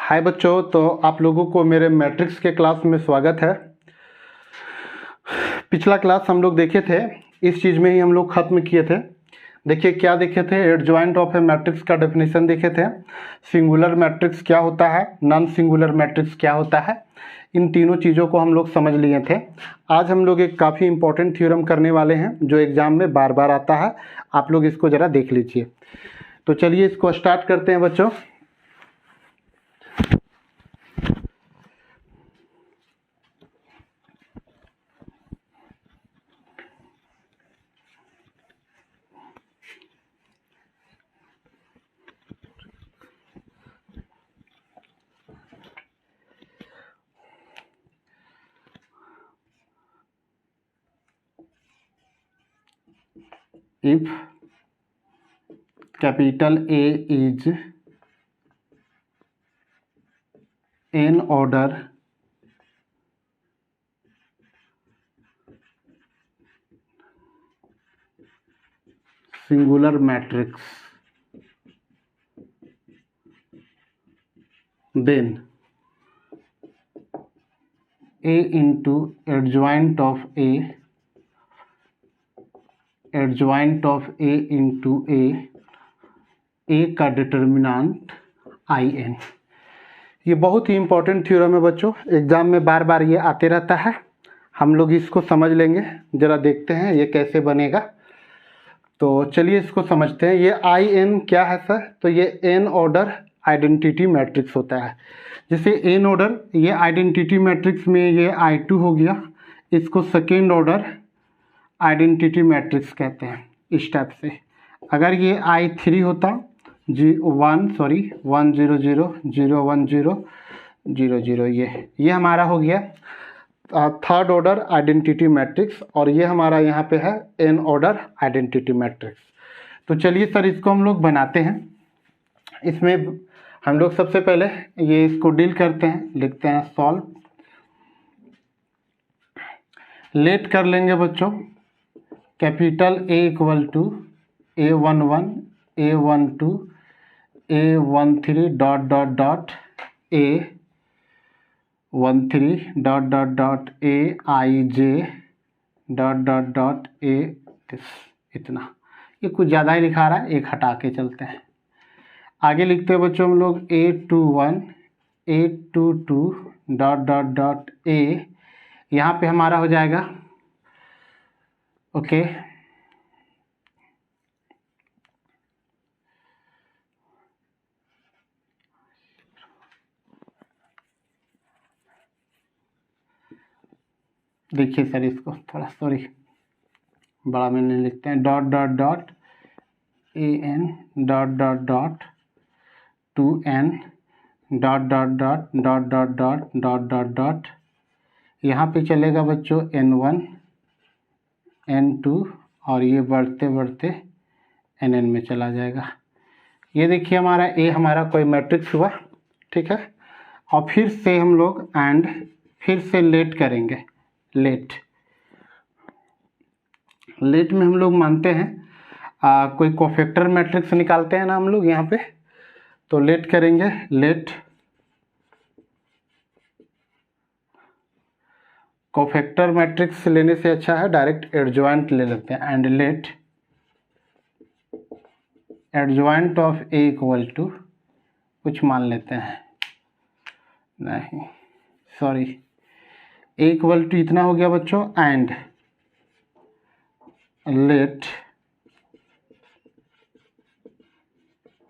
हाय बच्चों, तो आप लोगों को मेरे मैट्रिक्स के क्लास में स्वागत है। पिछला क्लास हम लोग देखे थे, इस चीज़ में ही हम लोग ख़त्म किए थे। देखिए क्या देखे थे, एडजॉइंट ऑफ ए मैट्रिक्स का डेफिनेशन देखे थे, सिंगुलर मैट्रिक्स क्या होता है, नॉन सिंगुलर मैट्रिक्स क्या होता है, इन तीनों चीज़ों को हम लोग समझ लिए थे। आज हम लोग एक काफ़ी इंपॉर्टेंट थ्योरम करने वाले हैं जो एग्ज़ाम में बार बार आता है। आप लोग इसको ज़रा देख लीजिए। तो चलिए इसको स्टार्ट करते हैं बच्चों। If capital A is n order singular matrix, then A into adjoint of A into A का डिटर्मिनेंट IN। ये बहुत ही इंपॉर्टेंट थ्योरम है बच्चों, एग्जाम में बार बार ये आते रहता है। हम लोग इसको समझ लेंगे, ज़रा देखते हैं ये कैसे बनेगा। तो चलिए इसको समझते हैं। ये IN क्या है सर? तो ये n ऑर्डर आइडेंटिटी मैट्रिक्स होता है। जैसे n ऑर्डर, ये आइडेंटिटी मैट्रिक्स में ये I2 हो गया, इसको सेकेंड ऑर्डर आइडेंटिटी मैट्रिक्स कहते हैं इस टाइप से। अगर ये I3 होता 1 0 0 0 1 0 0 0, ये हमारा हो गया थर्ड ऑर्डर आइडेंटिटी मैट्रिक्स, और ये हमारा यहाँ पे है n ऑर्डर आइडेंटिटी मैट्रिक्स। तो चलिए सर इसको हम लोग बनाते हैं। इसमें हम लोग सबसे पहले ये इसको डील करते हैं, लिखते हैं सॉल्व। लेट कर लेंगे बच्चों, capital A equal to A11 A12 A13 dot dot dot A13 dot dot dot AIJ dot dot dot A, इतना। ये कुछ ज़्यादा ही लिखा रहा है, एक हटा के चलते हैं। आगे लिखते हैं बच्चों हम लोग A21 A22 dot dot dot A। यहाँ पे हमारा हो जाएगा ओके देखिए सर इसको थोड़ा बड़ा में नहीं लिखते हैं, dot dot dot AN dot dot dot 2N dot dot dot dot dot dot dot dot dot. यहाँ पे चलेगा बच्चों N1 N2, और ये बढ़ते बढ़ते NN में चला जाएगा। ये देखिए हमारा A हमारा कोई मैट्रिक्स हुआ, ठीक है। और फिर से हम लोग फिर से लेट करेंगे। लेट में हम लोग मानते हैं कोई कोफैक्टर मैट्रिक्स निकालते हैं ना हम लोग यहाँ पे। तो लेट करेंगे, लेट कोफैक्टर मैट्रिक्स लेने से अच्छा है डायरेक्ट एडजॉइंट ले लेते हैं। And let adjoint of A equal to कुछ मान लेते हैं, नहीं सॉरी, A इक्वल टू इतना हो गया बच्चों। And let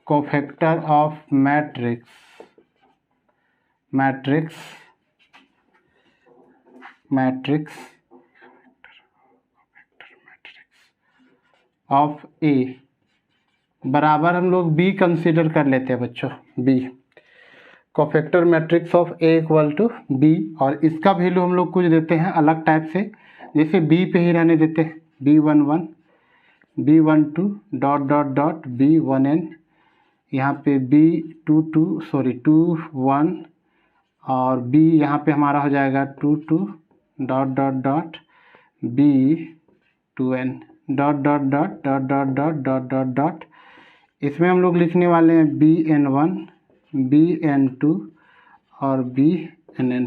cofactor of matrix of A बराबर हम लोग B कंसीडर कर लेते हैं बच्चों। B cofactor matrix of A equal to B, और इसका वैल्यू हम लोग कुछ देते हैं अलग टाइप से, जैसे B पे ही रहने देते हैं। B11 B12 dot dot dot B1N, यहाँ पे B21 और B यहाँ पे हमारा हो जाएगा 22 dot dot dot B2N dot dot dot dot dot dot dot dot dot. इसमें हम लोग लिखने वाले हैं BN1 BN2 और BNN,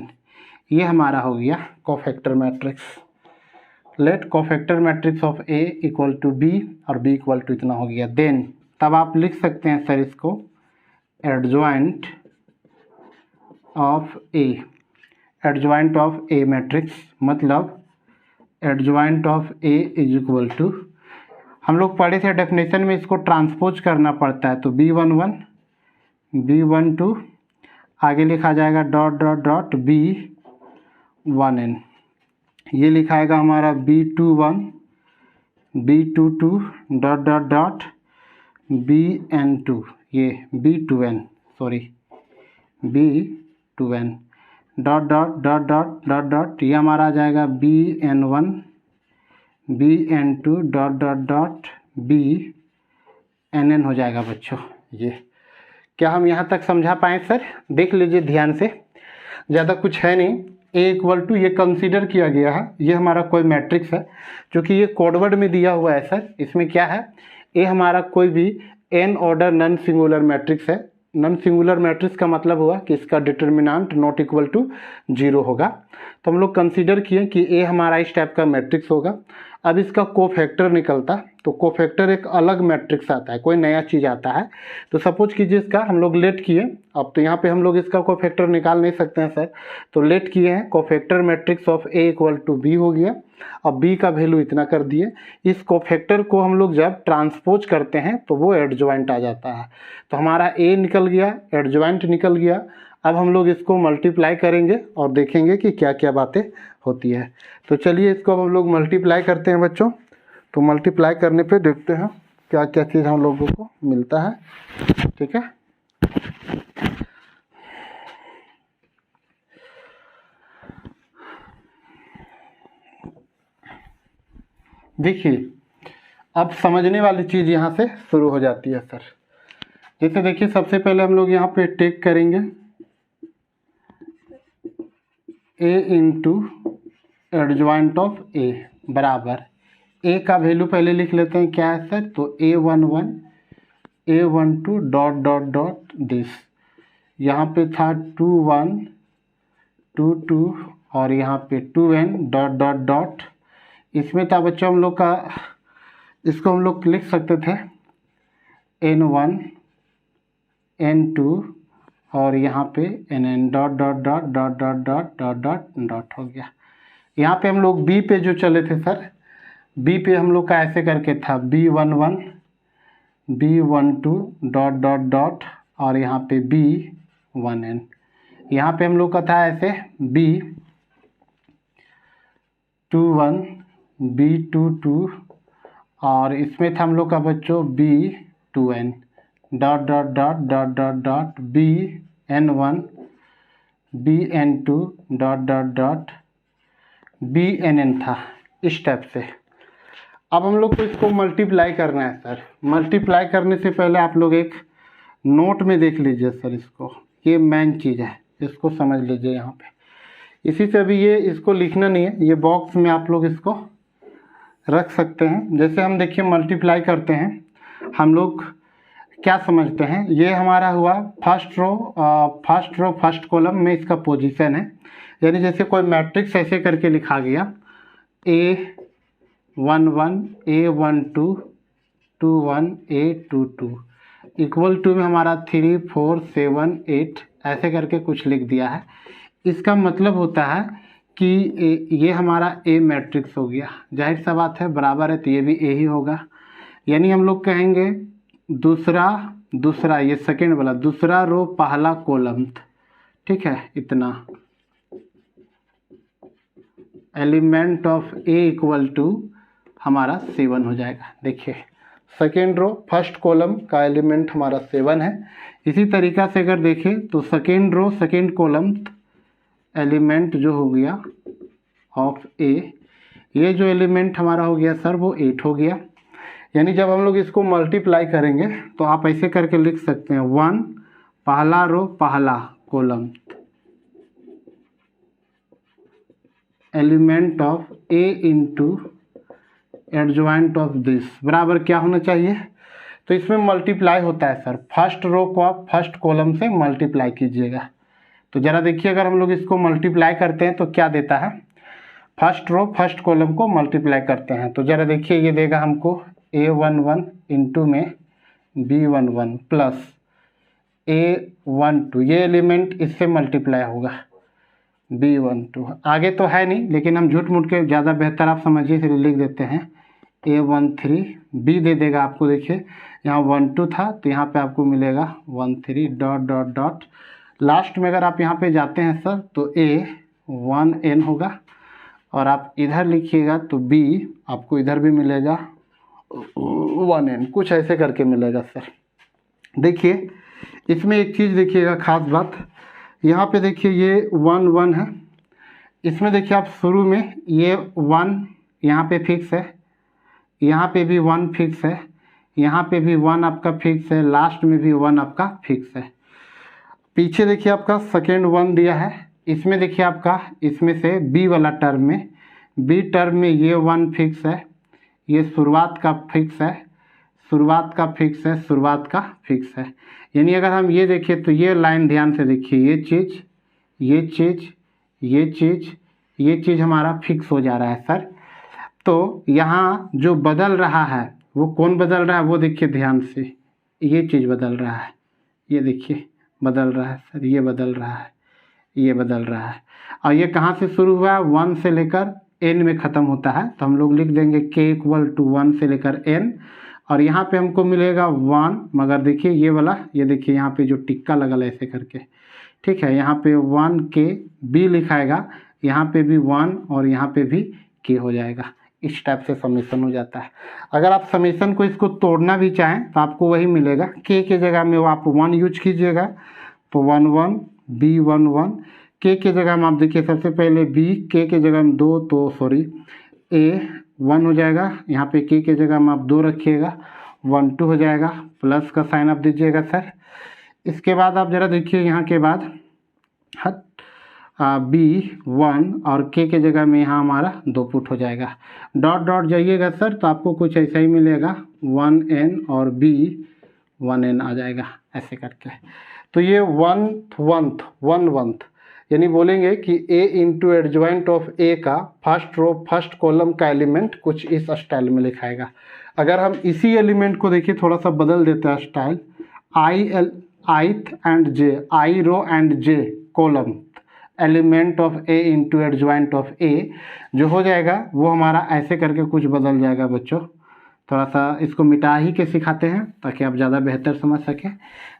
ये हमारा हो गया cofactor matrix. Let cofactor matrix of A equal to B और B इक्वल टू इतना हो गया। देन तब आप लिख सकते हैं सर इसको adjoint of A, adjoint of A matrix, मतलब adjoint of A is equal to, हम लोग पढ़े थे डेफिनेशन में इसको ट्रांसपोज करना पड़ता है, तो B11 B12 आगे लिखा जाएगा डॉट डॉट डॉट B1N, ये लिखाएगा हमारा B21 B22 dot dot dot BN2, ये B2N sorry B2N dot dot dot dot dot dot, ये हमारा आ जाएगा BN1 BN2 dot dot dot BNN हो जाएगा बच्चों। ये क्या हम यहाँ तक समझा पाएँ सर? देख लीजिए ध्यान से, ज़्यादा कुछ है नहीं। A इक्वल टू ये कंसीडर किया गया है, ये हमारा कोई मैट्रिक्स है, क्योंकि ये कोडवर्ड में दिया हुआ है सर। इसमें क्या है, A हमारा कोई भी n order non singular matrix है। नॉन सिंगुलर मैट्रिक्स का मतलब हुआ कि इसका डिटर्मिनेंट नॉट इक्वल टू 0 होगा। तो हम लोग कंसीडर किए कि A हमारा इस टाइप का मैट्रिक्स होगा। अब इसका कोफैक्टर निकलता, तो कोफैक्टर एक अलग मैट्रिक्स आता है, कोई नया चीज़ आता है। तो सपोज कीजिए इसका हम लोग लेट किए, अब तो यहाँ पे हम लोग इसका कोफैक्टर निकाल नहीं सकते हैं सर, तो लेट किए हैं cofactor matrix of A equal to B हो गया। अब B का वैल्यू इतना कर दिए, इस कोफैक्टर को हम लोग जब ट्रांसपोज करते हैं तो वो एडजॉइंट आ जाता है। तो हमारा A निकल गया, एडजॉइंट निकल गया। अब हम लोग इसको मल्टीप्लाई करेंगे और देखेंगे कि क्या क्या बातें होती है। तो चलिए इसको अब हम लोग मल्टीप्लाई करते हैं बच्चों। तो मल्टीप्लाई करने पे देखते हैं क्या क्या चीज़ हम लोगों को मिलता है। ठीक है, देखिए अब समझने वाली चीज़ यहाँ से शुरू हो जाती है सर। जैसे देखिए सबसे पहले हम लोग यहाँ पे टेक करेंगे A into adjoint of A बराबर A का वैल्यू पहले लिख लेते हैं क्या है सर, तो A11 A12 dot dot dot this, यहाँ पे था 21 22 और यहाँ पे 2N डॉट डॉट डॉट, इसमें था बच्चों हम लोग का, इसको हम लोग लिख सकते थे N1 N2 और यहाँ पे NN dot dot dot dot dot dot dot dot dot हो गया। यहाँ पे हम लोग B पे जो चले थे सर, B पे हम लोग का ऐसे करके था B11 B12 dot dot dot और यहाँ पे B1N, यहाँ पे हम लोग का था ऐसे B21 B22 और इसमें था हम लोग का बच्चों B2N dot dot dot dot dot dot BN1 BN2 dot dot dot BNN था, इस टाइप से। अब हम लोग को इसको मल्टीप्लाई करना है सर। मल्टीप्लाई करने से पहले आप लोग एक नोट में देख लीजिए सर, इसको, ये मेन चीज़ है, इसको समझ लीजिए यहाँ पे। इसी से अभी ये इसको लिखना नहीं है, ये बॉक्स में आप लोग इसको रख सकते हैं। जैसे हम देखिए मल्टीप्लाई करते हैं, हम लोग क्या समझते हैं, ये हमारा हुआ फर्स्ट रो फर्स्ट कॉलम में इसका पोजीशन है। यानी जैसे कोई मैट्रिक्स ऐसे करके लिखा गया A11 A12 21 A22 equal to में हमारा 3 4 7 8 ऐसे करके कुछ लिख दिया है। इसका मतलब होता है कि ये हमारा A मैट्रिक्स हो गया, जाहिर सा बात है बराबर है तो ये भी A ही होगा। यानी हम लोग कहेंगे दूसरा ये सेकेंड वाला दूसरा रो पहला कॉलम, ठीक है, इतना element of A equal to हमारा 7 हो जाएगा। देखिए सेकेंड रो फर्स्ट कॉलम का एलिमेंट हमारा 7 है। इसी तरीक़ा से अगर देखें तो second row second column element जो हो गया ऑफ A, ये जो एलिमेंट हमारा हो गया सर वो 8 हो गया। यानी जब हम लोग इसको मल्टीप्लाई करेंगे तो आप ऐसे करके लिख सकते हैं 1 पहला रो पहला column element of A into adjoint of this बराबर क्या होना चाहिए, तो इसमें मल्टीप्लाई होता है सर। फर्स्ट रो को आप फर्स्ट कॉलम से मल्टीप्लाई कीजिएगा, तो ज़रा देखिए, अगर हम लोग इसको मल्टीप्लाई करते हैं तो क्या देता है, फर्स्ट रो फर्स्ट कॉलम को मल्टीप्लाई करते हैं तो ज़रा देखिए ये देगा हमको A11 इंटू में B11 प्लस A12, ये एलिमेंट इससे मल्टीप्लाई होगा B12, आगे तो है नहीं लेकिन हम झूठ मूठ के ज़्यादा बेहतर आप समझिए इसलिए लिख देते हैं A13, B दे देगा आपको, देखिए यहाँ 12 था तो यहाँ पे आपको मिलेगा 13 डॉट डॉट डॉट, लास्ट में अगर आप यहाँ पे जाते हैं सर तो A1N होगा और आप इधर लिखिएगा तो B आपको इधर भी मिलेगा 1N, कुछ ऐसे करके मिलेगा सर। देखिए इसमें एक चीज़ देखिएगा खास बात, यहाँ पे देखिए ये 1 1 है, इसमें देखिए आप शुरू में ये 1 यहाँ पे फिक्स है, यहाँ पे भी 1 फिक्स है, यहाँ पे भी 1 आपका फिक्स है, लास्ट में भी 1 आपका फिक्स है। पीछे देखिए आपका सेकेंड 1 दिया है, इसमें देखिए आपका इसमें से बी वाला टर्म में, बी टर्म में ये 1 फिक्स है, ये शुरुआत का फिक्स है, शुरुआत का फिक्स है, शुरुआत का फिक्स है। यानी अगर हम ये देखें तो ये लाइन ध्यान से देखिए, ये चीज़ ये चीज़ ये चीज़ ये चीज़ हमारा फिक्स हो जा रहा है सर। तो यहाँ जो बदल रहा है वो कौन बदल रहा है, वो देखिए ध्यान से, ये चीज़ बदल रहा है, ये देखिए बदल रहा है सर, ये बदल रहा है, ये बदल रहा है। और ये कहाँ से शुरू हुआ है, 1 से लेकर n में ख़त्म होता है, तो हम लोग लिख देंगे k = 1 से लेकर n, और यहाँ पे हमको मिलेगा 1, मगर देखिए ये वाला, ये देखिए यहाँ पे जो टिक्का लगा ऐसे करके, ठीक है, यहाँ पे 1 k b लिखाएगा, यहाँ पे भी 1 और यहाँ पे भी k हो जाएगा। इस टाइप से समीशन हो जाता है। अगर आप समीशन को इसको तोड़ना भी चाहें तो आपको वही मिलेगा, k के जगह में वो आप 1 यूज कीजिएगा तो 1 1 b 1 1, k के जगह में आप देखिए सबसे पहले b, k के जगह में 2 तो सॉरी a 1 हो जाएगा, यहाँ पे k के जगह में आप 2 रखिएगा, 1 2 हो जाएगा, प्लस का साइन आप दीजिएगा सर। इसके बाद आप ज़रा देखिए यहाँ के बाद b 1 और k के जगह में यहाँ हमारा 2 पुट हो जाएगा, डॉट डॉट जाइएगा सर तो आपको कुछ ऐसा ही मिलेगा, 1n और b 1n आ जाएगा ऐसे करके। तो ये 1 यानी बोलेंगे कि a into adjoint of a का फर्स्ट रो फर्स्ट कॉलम का एलिमेंट कुछ इस स्टाइल में लिखाएगा। अगर हम इसी एलिमेंट को देखिए थोड़ा सा बदल देते हैं style, ith and j, i row and j column element of a into adjoint of a, जो हो जाएगा वो हमारा ऐसे करके कुछ बदल जाएगा बच्चों। थोड़ा सा इसको मिटा ही के सिखाते हैं ताकि आप ज़्यादा बेहतर समझ सकें।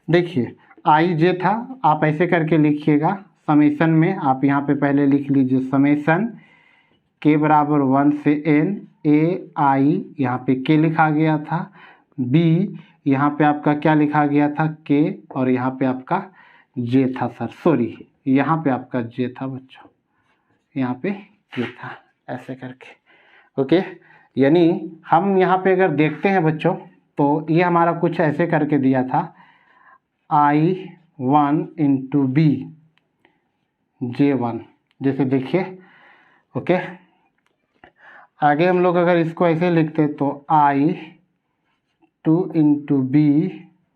देखिए i j था, आप ऐसे करके लिखिएगा, समेसन में आप यहाँ पे पहले लिख लीजिए समेसन k बराबर 1 से n, a i यहाँ पे k लिखा गया था, b यहाँ पे आपका क्या लिखा गया था k, और यहाँ पे आपका j था सर, सॉरी यहाँ पे आपका j था बच्चों, यहाँ पे k था, ऐसे करके। ओके, यानी हम यहाँ पे अगर देखते हैं बच्चों तो ये हमारा कुछ ऐसे करके दिया था, i1 इंटू b j1, जैसे देखिए। ओके, आगे हम लोग अगर इसको ऐसे लिखते तो i2 इंटू b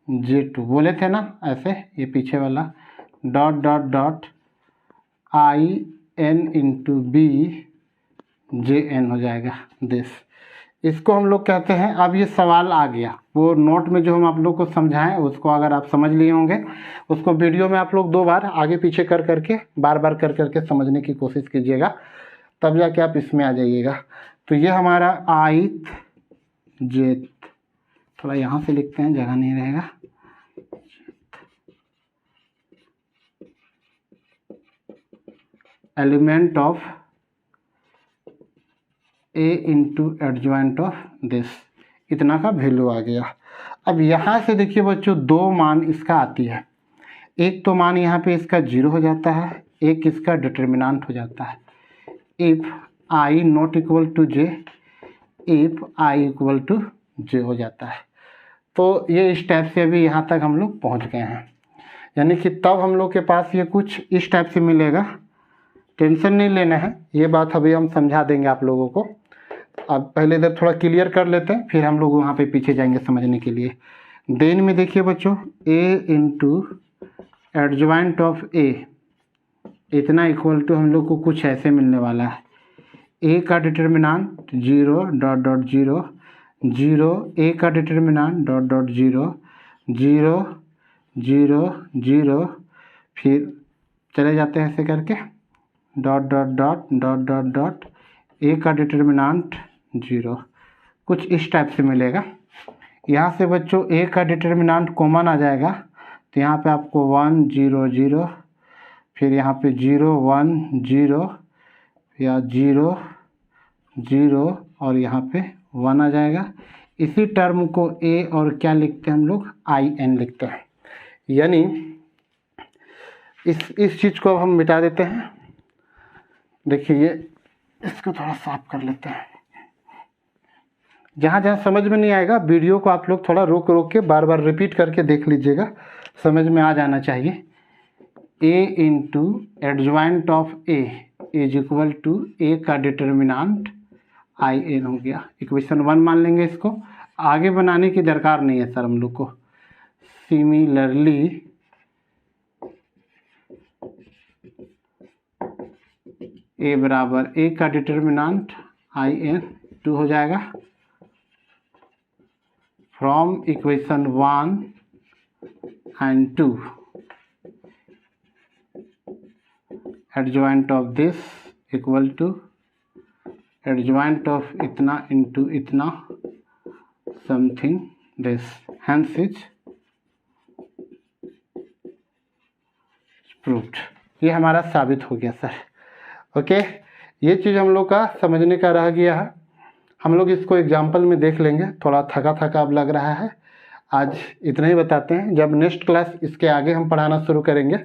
j2, बोले थे ना ऐसे, ये पीछे वाला dot dot dot in into b jn हो जाएगा दिस। इसको हम लोग कहते हैं, अब ये सवाल आ गया, वो नोट में जो हम आप लोग को समझाएं उसको अगर आप समझ लिए होंगे, उसको वीडियो में आप लोग 2 बार आगे पीछे कर करके बार बार कर करके समझने की कोशिश कीजिएगा, तब जाके आप इसमें आ जाइएगा। तो ये हमारा ith j, थोड़ा यहाँ से लिखते हैं जगह नहीं रहेगा, element of a into adjoint of this, इतना का वैल्यू आ गया। अब यहाँ से देखिए बच्चों 2 मान इसका आती है, एक तो मान यहाँ पे इसका 0 हो जाता है, एक इसका डिटर्मिनेंट हो जाता है, if i not equal to j, if i equal to j हो जाता है। तो ये इस टाइप से अभी यहाँ तक हम लोग पहुँच गए हैं, यानी कि तब हम लोग के पास ये कुछ इस टाइप से मिलेगा, टेंशन नहीं लेना है, ये बात अभी हम समझा देंगे आप लोगों को। अब पहले इधर थोड़ा क्लियर कर लेते हैं, फिर हम लोग वहाँ पे पीछे जाएंगे समझने के लिए। देन में देखिए बच्चों a into adjoint of a इतना इक्वल टू हम लोग को कुछ ऐसे मिलने वाला है। ए का डिटर्मिनांट 0 डॉट डॉट 0 0, ए का डिटर्मिनांट डॉट डॉट 0 0 0 0, फिर चले जाते हैं ऐसे करके dot dot dot dot dot dot, A का डिटर्मिनांट 0, कुछ इस टाइप से मिलेगा। यहाँ से बच्चों ए का डिटर्मिनांट कॉमन आ जाएगा, तो यहाँ पे आपको 1 0 0, फिर यहाँ पे 0 1 0 या 0 0 और यहाँ पे 1 आ जाएगा। इसी टर्म को ए और क्या लिखते हैं हम लोग, IN लिखते हैं। यानी इस चीज़ को अब हम मिटा देते हैं। देखिए ये इसको थोड़ा साफ कर लेते हैं। जहाँ जहाँ समझ में नहीं आएगा वीडियो को आप लोग थोड़ा रोक रोक के बार बार रिपीट करके देख लीजिएगा, समझ में आ जाना चाहिए। A into adjoint of A is equal to A का डिटर्मिनांट IN हो गया। इक्वेशन 1 मान लेंगे इसको, आगे बनाने की दरकार नहीं है सर हम लोग को। सिमिलरली ए बराबर ए का डिटर्मिनांट IN 2 हो जाएगा। From equation 1 and 2 adjoint of this equal to adjoint of इतना into इतना something this, hence is proved। ये हमारा साबित हो गया सर। ओके, ये चीज़ हम लोग का समझने का रह गया है। हम लोग इसको एग्जाम्पल में देख लेंगे। थोड़ा थका थका अब लग रहा है, आज इतना ही बताते हैं। जब नेक्स्ट क्लास इसके आगे हम पढ़ाना शुरू करेंगे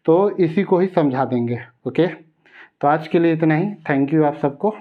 तो इसी को ही समझा देंगे। ओके, तो आज के लिए इतना ही। थैंक यू आप सबको।